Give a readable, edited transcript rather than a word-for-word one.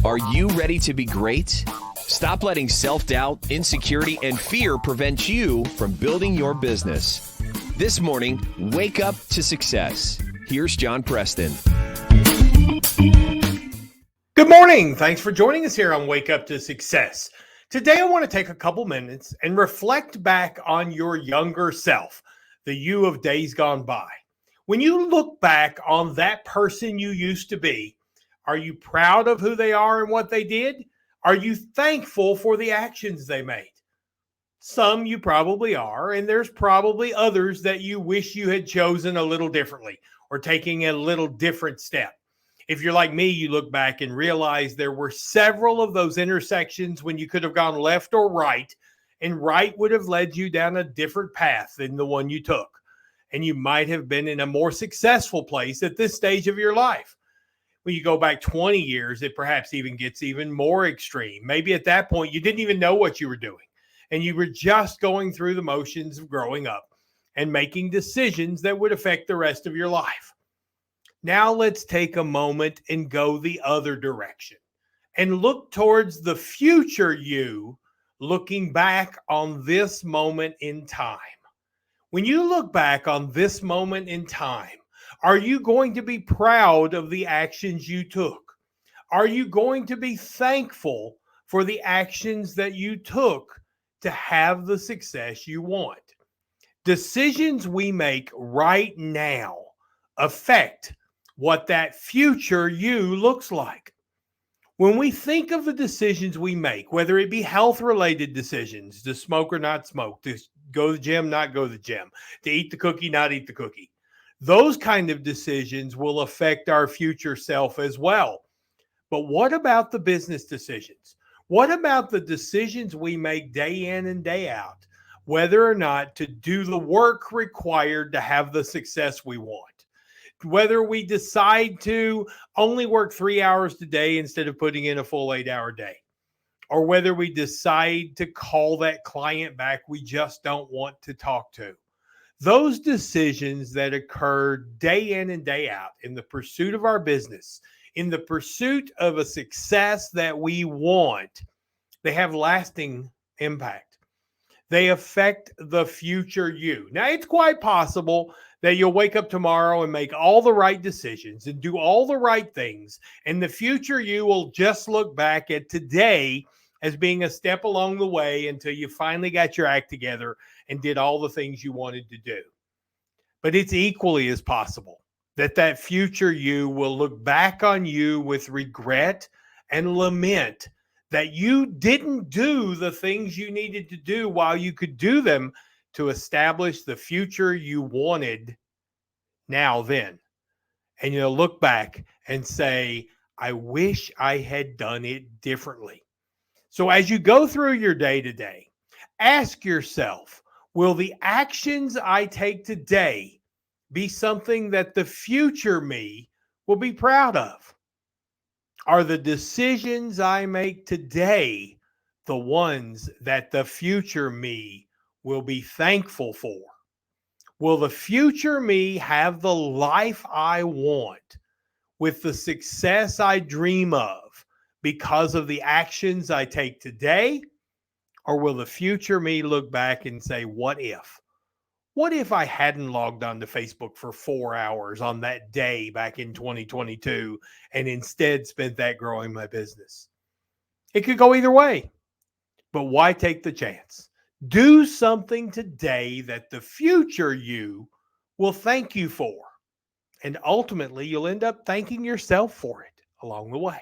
Are you ready to be great? Stop letting self-doubt, insecurity, and fear prevent you from building your business. This morning, wake up to success. Here's John Preston. Good morning. Thanks for joining us here on Wake Up to Success. Today, I want to take a couple minutes and reflect back on your younger self, the you of days gone by. When you look back on that person you used to be, are you proud of who they are and what they did? Are you thankful for the actions they made? Some you probably are, and there's probably others that you wish you had chosen a little differently or taking a little different step. If you're like me, you look back and realize there were several of those intersections when you could have gone left or right, and right would have led you down a different path than the one you took. And you might have been in a more successful place at this stage of your life. When you go back 20 years, it perhaps even gets even more extreme. Maybe at that point, you didn't even know what you were doing, and you were just going through the motions of growing up and making decisions that would affect the rest of your life. Now let's take a moment and go the other direction and look towards the future you, looking back on this moment in time. When you look back on this moment in time, are you going to be proud of the actions you took? Are you going to be thankful for the actions that you took to have the success you want? Decisions we make right now affect what that future you looks like. When we think of the decisions we make, whether it be health-related decisions, to smoke or not smoke, to go to the gym, not go to the gym, to eat the cookie, not eat the cookie, those kind of decisions will affect our future self as well. But what about the business decisions? What about the decisions we make day in and day out, whether or not to do the work required to have the success we want? Whether we decide to only work 3 hours today instead of putting in a full 8-hour day, or whether we decide to call that client back we just don't want to talk to. Those decisions that occur day in and day out in the pursuit of our business, in the pursuit of a success that we want, they have lasting impact. They affect the future you. Now, it's quite possible that you'll wake up tomorrow and make all the right decisions and do all the right things, and the future you will just look back at today as being a step along the way until you finally got your act together and did all the things you wanted to do. But it's equally as possible that that future you will look back on you with regret and lament that you didn't do the things you needed to do while you could do them to establish the future you wanted now then. And you'll look back and say, I wish I had done it differently. So as you go through your day to day, ask yourself, will the actions I take today be something that the future me will be proud of? Are the decisions I make today the ones that the future me will be thankful for? Will the future me have the life I want with the success I dream of because of the actions I take today? Or will the future me look back and say, what if? What if I hadn't logged on to Facebook for 4 hours on that day back in 2022 and instead spent that growing my business? It could go either way, but why take the chance? Do something today that the future you will thank you for. And ultimately, you'll end up thanking yourself for it along the way.